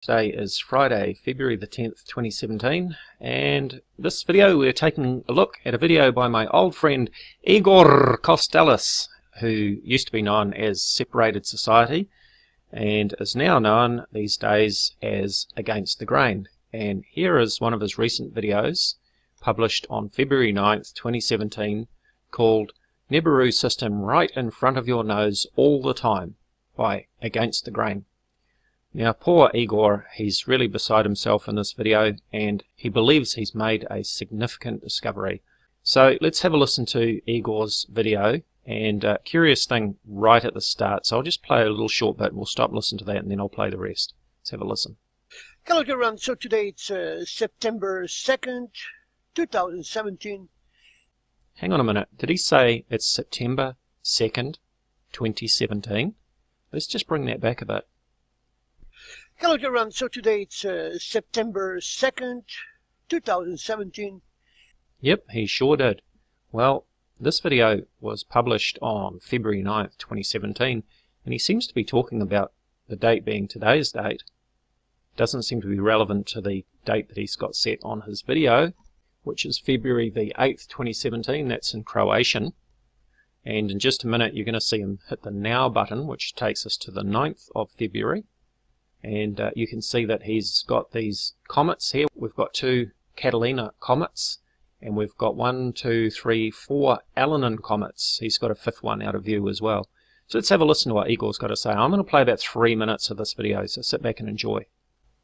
Today is Friday, February the 10th, 2017, and this video we're taking a look at a video by my old friend Igor Kostelac, who used to be known as Separated Society and is now known these days as Against the Grain. And here is one of his recent videos published on February 9th, 2017, called NIBIRU System Right in Front of Your Nose All the Time by Against the Grain. Now poor Igor, he's really beside himself in this video and he believes he's made a significant discovery. So let's have a listen to Igor's video, and curious thing right at the start, so I'll just play a little short bit and we'll stop and listen to that and then I'll play the rest. Let's have a listen. Hello everyone, so today it's September 2nd, 2017. Hang on a minute, did he say it's September 2nd, 2017? Let's just bring that back a bit. Hello everyone, so today it's September 2nd, 2017. Yep, he sure did. Well, this video was published on February 9th, 2017, and he seems to be talking about the date being today's date. Doesn't seem to be relevant to the date that he's got set on his video, which is February the 8th, 2017. That's in Croatian. And in just a minute you're going to see him hit the Now button, which takes us to the 9th of February. And you can see that he's got these comets here. We've got two Catalina comets, and we've got 4 Alanin comets. He's got a fifth one out of view as well. So let's have a listen to what Igor's got to say. I'm going to play about 3 minutes of this video, so sit back and enjoy.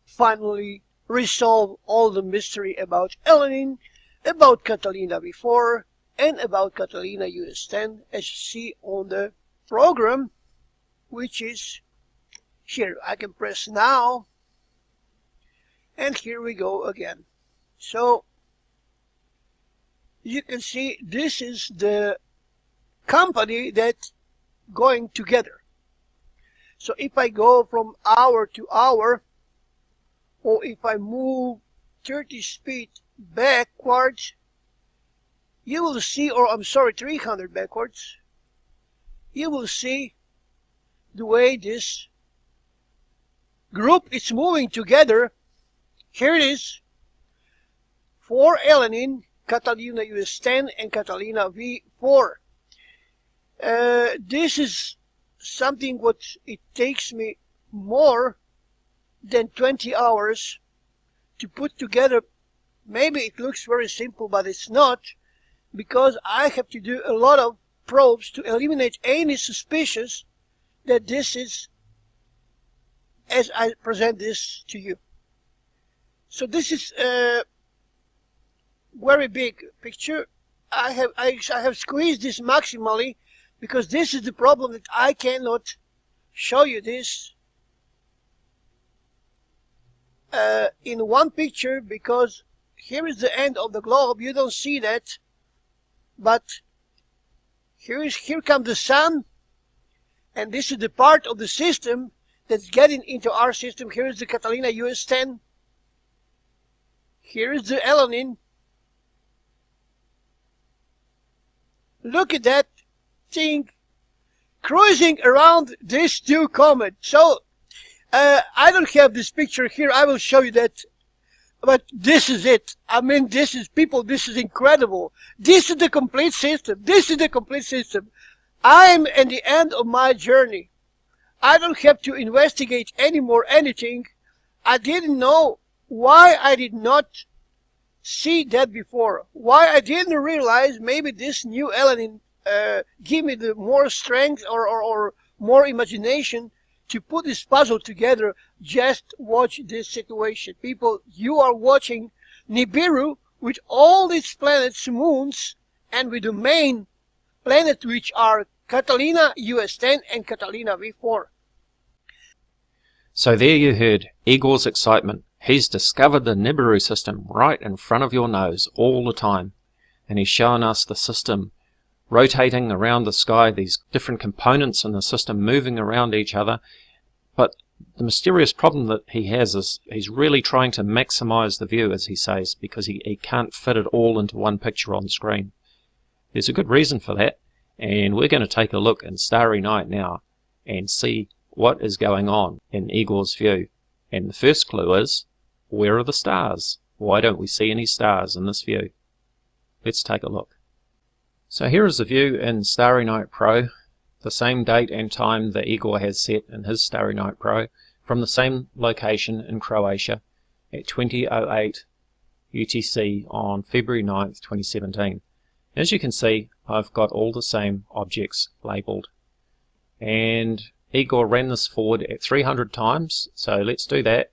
Finally resolve all the mystery about Alanin, about Catalina V4, and about Catalina US10, as you see on the program, which is here. I can press now, and here we go again. So you can see this is the company that's going together. So if I go from hour to hour, or if I move 30 speed backwards, you will see, or I'm sorry, 300 backwards, you will see the way this group is moving together. Here it is, 4 Alanin, Catalina US10 and Catalina V4. This is something what it takes me more than 20 hours to put together. Maybe it looks very simple, but it's not, because I have to do a lot of probes to eliminate any suspicions that this is as I present this to you. So this is a very big picture. I have squeezed this maximally because this is the problem, that I cannot show you this in one picture, because here is the end of the globe. You don't see that, but here comes the sun, and this is the part of the system that's getting into our system. Here is the Catalina US10. Here is the Alanin. Look at that thing cruising around this two comet. So I don't have this picture here. I will show you that. But this is it. I mean, this is, people, this is incredible. This is the complete system. This is the complete system. I'm at the end of my journey. I don't have to investigate anymore anything. I didn't know why I did not see that before. Why I didn't realize maybe this new Alanin give me the more strength or more imagination to put this puzzle together. Just watch this situation. People, you are watching NIBIRU with all these planets, moons, and with the main planet, which are Catalina US10 and Catalina V4. So there you heard Igor's excitement. He's discovered the NIBIRU system right in front of your nose all the time. And he's shown us the system rotating around the sky, these different components in the system moving around each other. But the mysterious problem that he has is he's really trying to maximize the view, as he says, because he can't fit it all into one picture on screen. There's a good reason for that, and we're going to take a look in Starry Night now and see what is going on in Igor's view. And the first clue is, where are the stars? Why don't we see any stars in this view? Let's take a look. So here is the view in Starry Night Pro, the same date and time that Igor has set in his Starry Night Pro, from the same location in Croatia at 20:08 UTC on February 9th, 2017. As you can see, I've got all the same objects labelled. And Igor ran this forward at 300 times, so let's do that,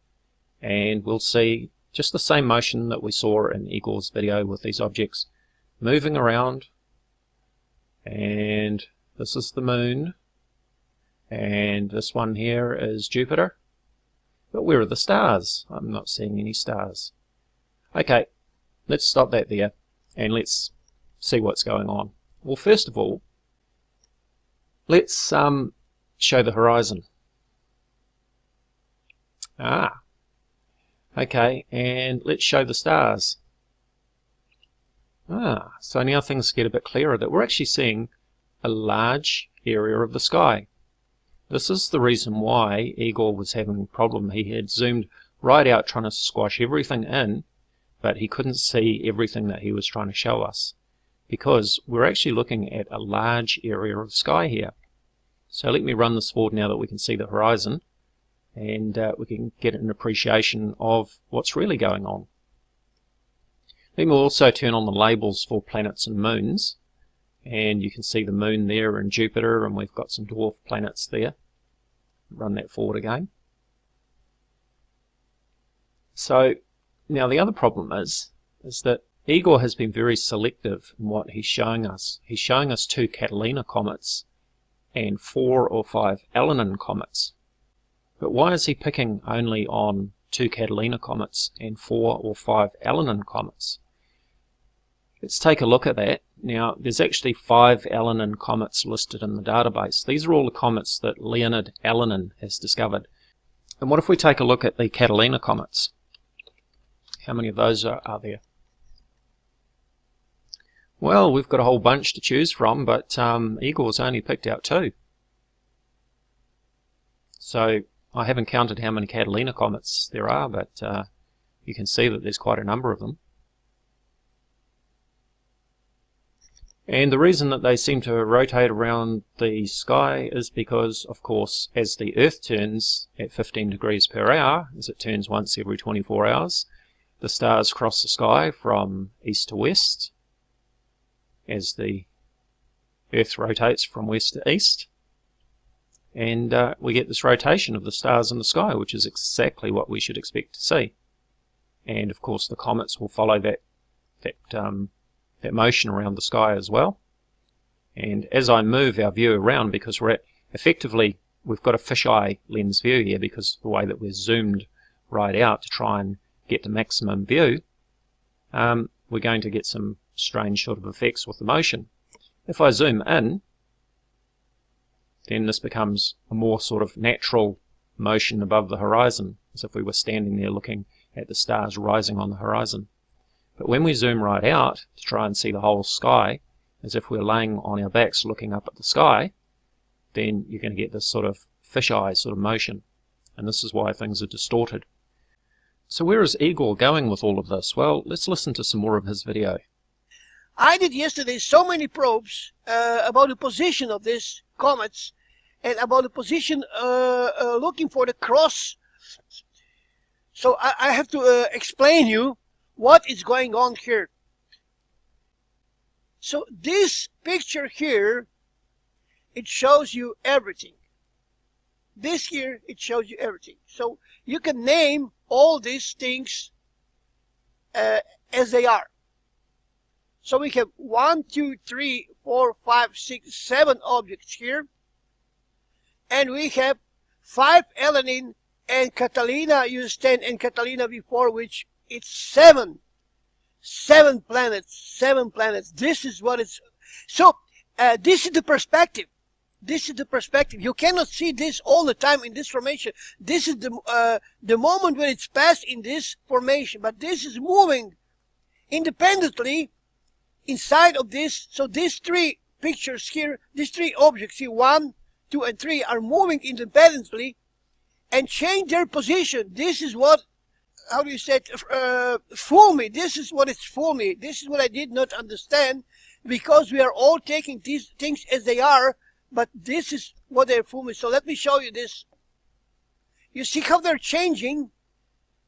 and we'll see just the same motion that we saw in Igor's video with these objects moving around. And this is the moon, and this one here is Jupiter. But where are the stars? I'm not seeing any stars. Okay, let's stop that there, and let's see what's going on. Well, first of all, let's show the horizon. Okay, and let's show the stars. So now things get a bit clearer, that we're actually seeing a large area of the sky. This is the reason why Igor was having a problem. He had zoomed right out trying to squash everything in, but he couldn't see everything that he was trying to show us, because we're actually looking at a large area of sky here. So let me run this forward now that we can see the horizon, and we can get an appreciation of what's really going on. Let me also turn on the labels for planets and moons, and you can see the moon there and Jupiter, and we've got some dwarf planets there. Run that forward again. So now the other problem is that Igor has been very selective in what he's showing us. He's showing us 2 Catalina comets and 4 or 5 Elenin comets. But why is he picking only on 2 Catalina comets and 4 or 5 Elenin comets? Let's take a look at that. Now, there's actually 5 Elenin comets listed in the database. These are all the comets that Leonid Elenin has discovered. And what if we take a look at the Catalina comets? How many of those are there? Well, we've got a whole bunch to choose from, but Igor's only picked out 2. So I haven't counted how many Catalina comets there are, but you can see that there's quite a number of them. And the reason that they seem to rotate around the sky is because, of course, as the Earth turns at 15 degrees per hour, as it turns once every 24 hours, the stars cross the sky from east to west as the Earth rotates from west to east. And we get this rotation of the stars in the sky, which is exactly what we should expect to see. And, of course, the comets will follow that motion around the sky as well. And as I move our view around, because we're at, effectively, we've got a fisheye lens view here because the way that we're zoomed right out to try and get the maximum view, we're going to get some strange sort of effects with the motion. If I zoom in, then this becomes a more sort of natural motion above the horizon, as if we were standing there looking at the stars rising on the horizon. But when we zoom right out to try and see the whole sky, as if we're laying on our backs looking up at the sky, then you're going to get this sort of fisheye sort of motion. And this is why things are distorted. So where is Igor going with all of this? Well, let's listen to some more of his video. I did yesterday so many probes about the position of these comets and about the position looking for the cross. So I have to explain you what is going on here. So this picture here, it shows you everything. This here, it shows you everything. So you can name all these things as they are. So we have 1, 2, 3, 4, 5, 6, 7 objects here. And we have 5 Elenin and Catalina U10 and Catalina V4, which it's 7 planets, 7 planets. This is what it's. So this is the perspective. This is the perspective. You cannot see this all the time in this formation. This is the moment when it's passed in this formation. But this is moving independently inside of this. So these 3 pictures here, these 3 objects here, 1, 2, and 3, are moving independently. and change their position. This is what, how do you say it, fool me. This is what it's fool me. This is what I did not understand, because we are all taking these things as they are, but this is what they're fool me. So let me show you this. You see how they're changing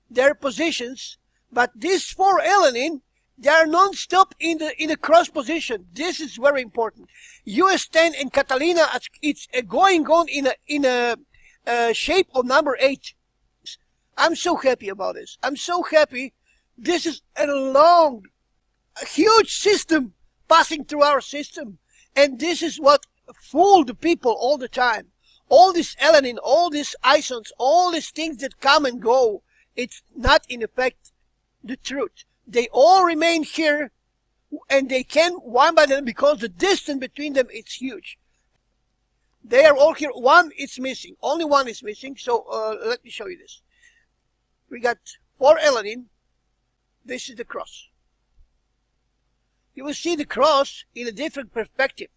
their positions, but these 4 alanine, they are non-stop in the cross position. This is very important. US10 and Catalina, it's going on in a shape of number 8. I'm so happy about this. I'm so happy. This is a huge system passing through our system, and this is what fooled the people all the time. All this alanine, all these isons, all these things that come and go, it's not in effect the truth. They all remain here, and they can one by them, because the distance between them is huge. They are all here. One is missing. Only one is missing. So let me show you this. We got 4 alanine. This is the cross. You will see the cross in a different perspective.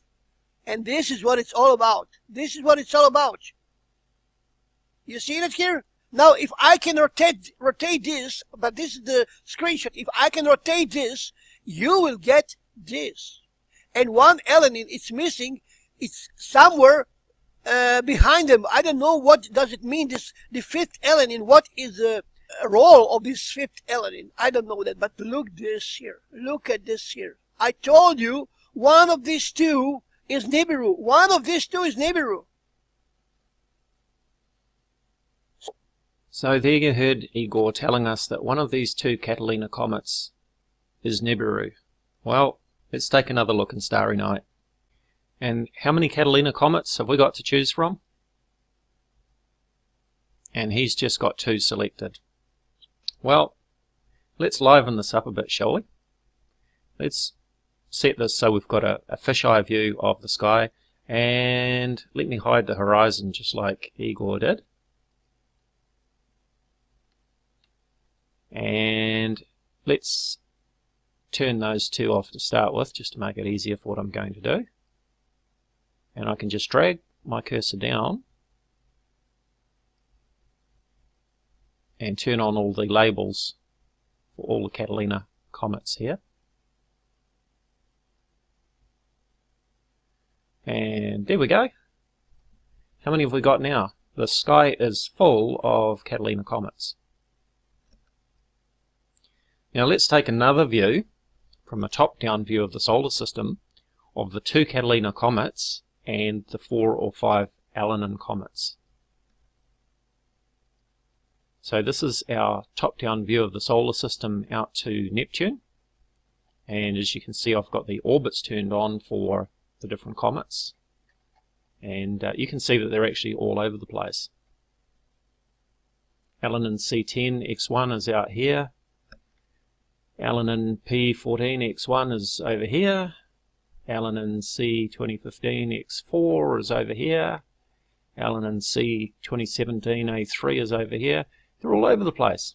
And this is what it's all about. This is what it's all about. You see it here? Now, if I can rotate this, but this is the screenshot. If I can rotate this, you will get this. And 1 alanine, it's missing. It's somewhere behind them. I don't know what does it mean, the 5th alanine. What is the role of this 5th alanine? I don't know that, but look this here. Look at this here. I told you one of these 2 is NIBIRU. One of these 2 is NIBIRU. So there you heard Igor telling us that one of these 2 Catalina comets is NIBIRU. Well, let's take another look in Starry Night. And how many Catalina comets have we got to choose from? And he's just got 2 selected. Well, let's liven this up a bit, shall we? Let's set this so we've got a fisheye view of the sky, and let me hide the horizon just like Igor did. And let's turn those 2 off to start with, just to make it easier for what I'm going to do. And I can just drag my cursor down and turn on all the labels for all the Catalina comets here. And there we go. How many have we got now? The sky is full of Catalina comets. Now let's take another view from a top-down view of the solar system of the 2 Catalina comets and the 4 or 5 alanine comets. So this is our top-down view of the solar system out to Neptune, and as you can see, I've got the orbits turned on for the different comets, and you can see that they're actually all over the place. Alanine C10 X1 is out here, Alanine P14 X1 is over here, Alanine C2015 X4 is over here, Alanine C2017 A3 is over here. They're all over the place.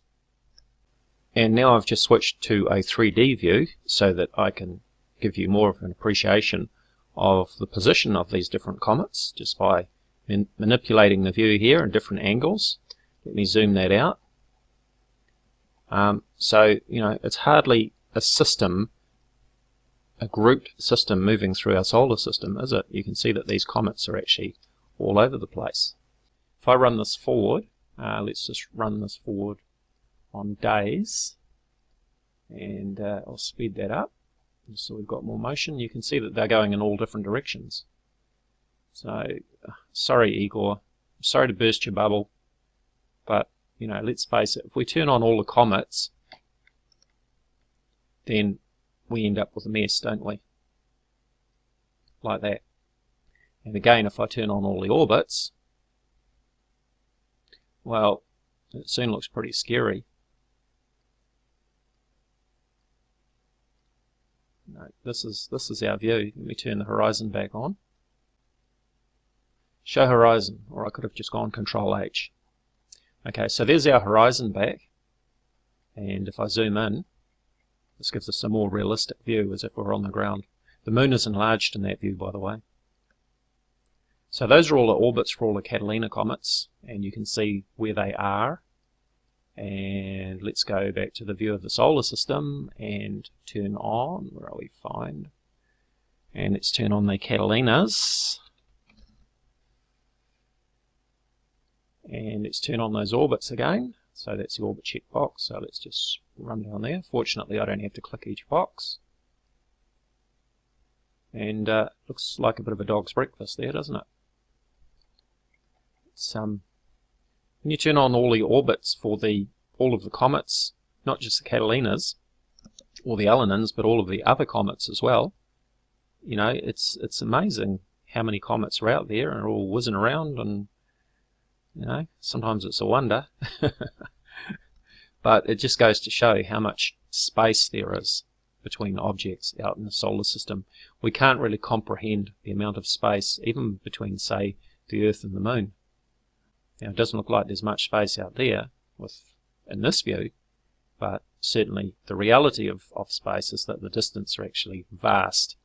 And now I've just switched to a 3D view so that I can give you more of an appreciation of the position of these different comets just by manipulating the view here in different angles. Let me zoom that out. So, you know, it's hardly a system, a grouped system moving through our solar system, is it? You can see that these comets are actually all over the place. If I run this forward, let's just run this forward on days, and I'll speed that up so we've got more motion. You can see that they're going in all different directions. So, sorry Igor, sorry to burst your bubble, but you know, let's face it, if we turn on all the comets, then we end up with a mess, don't we? Like that. And again, if I turn on all the orbits, well, it soon looks pretty scary. No, this is our view. Let me turn the horizon back on. Show horizon, or I could have just gone Control H. Okay, so there's our horizon back, and if I zoom in, this gives us a more realistic view as if we're on the ground. The moon is enlarged in that view, by the way. So those are all the orbits for all the Catalina comets, and you can see where they are. And let's go back to the view of the solar system and turn on, where are we, find, and let's turn on the Catalinas, and let's turn on those orbits again. So that's the orbit check box, so let's just run down there. Fortunately I don't have to click each box. And looks like a bit of a dog's breakfast there, doesn't it? It's when you turn on all the orbits for all of the comets, not just the Catalinas or the Alanins, but all of the other comets as well, you know, it's amazing how many comets are out there and are all whizzing around, and you know, sometimes it's a wonder. But it just goes to show how much space there is between objects out in the solar system. We can't really comprehend the amount of space, even between, say, the Earth and the Moon. Now, it doesn't look like there's much space out there in this view, but certainly the reality of space is that the distances are actually vast.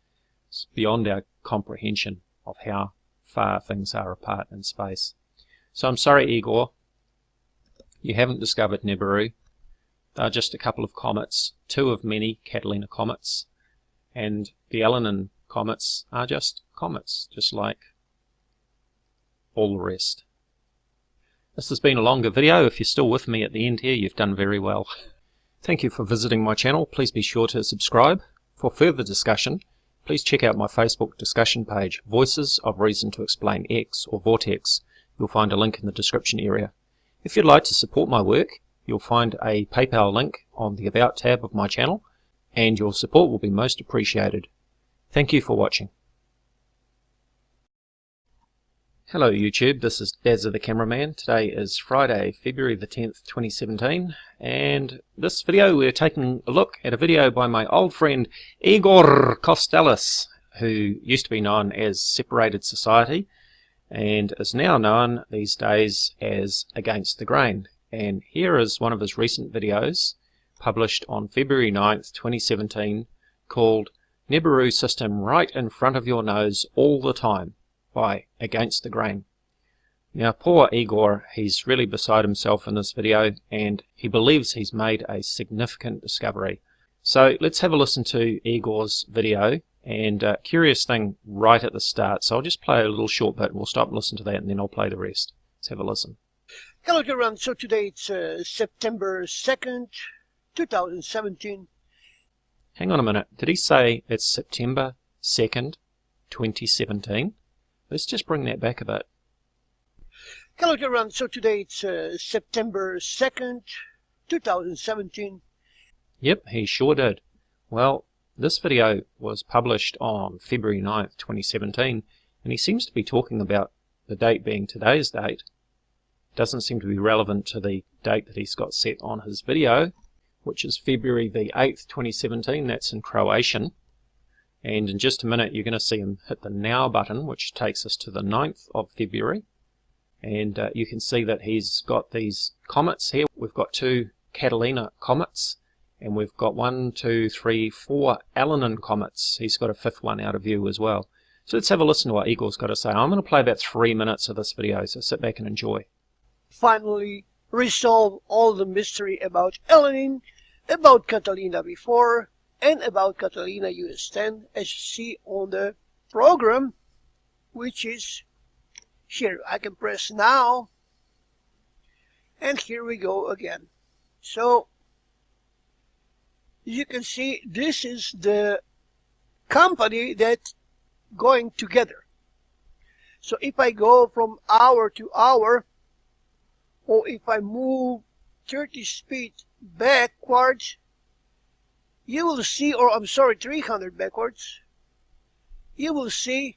It's beyond our comprehension of how far things are apart in space. So I'm sorry, Igor, you haven't discovered NIBIRU. They're just a couple of comets, two of many Catalina comets, and the Alanin comets are just comets, just like all the rest. This has been a longer video. If you're still with me at the end here, you've done very well. Thank you for visiting my channel. Please be sure to subscribe. For further discussion, please check out my Facebook discussion page, Voices of Reason to Explain X, or VORTEX. You'll find a link in the description area. If you'd like to support my work, you'll find a PayPal link on the About tab of my channel, and your support will be most appreciated. Thank you for watching. Hello YouTube, this is Dazza the Cameraman. Today is Friday, February the 10th, 2017, and this video we're taking a look at a video by my old friend Igor Kostelac, who used to be known as Separated Society and is now known these days as Against the Grain. And here is one of his recent videos published on February 9th, 2017, called NIBIRU System Right in Front of Your Nose All the Time by Against the Grain. Now poor Igor, he's really beside himself in this video, and he believes he's made a significant discovery. So let's have a listen to Igor's video, and curious thing right at the start, so I'll just play a little short bit and we'll stop and listen to that, and then I'll play the rest. Let's have a listen. Hello everyone, so today it's September 2nd, 2017. Hang on a minute, did he say it's September 2nd, 2017? Let's just bring that back a bit. Hello everyone, so today it's September 2nd, 2017. Yep, he sure did. Well, this video was published on February 9th, 2017, and he seems to be talking about the date being today's date. Doesn't seem to be relevant to the date that he's got set on his video, which is February the 8th, 2017. That's in Croatian. And in just a minute you're going to see him hit the Now button, which takes us to the 9th of February. And you can see that he's got these comets here. We've got two Catalina comets, and we've got 1, 2, 3, 4 Alanin comets. He's got a fifth one out of view as well. So let's have a listen to what Igor's got to say. I'm going to play about 3 minutes of this video, so sit back and enjoy. Finally resolve all the mystery about Alanin, about Catalina before, and about Catalina US-10, as you see on the program, which is here. I can press now, and here we go again. So you can see this is the company that's going together. So if I go from hour to hour, or if I move 30 speed backwards, you will see, or I'm sorry, 300 backwards, you will see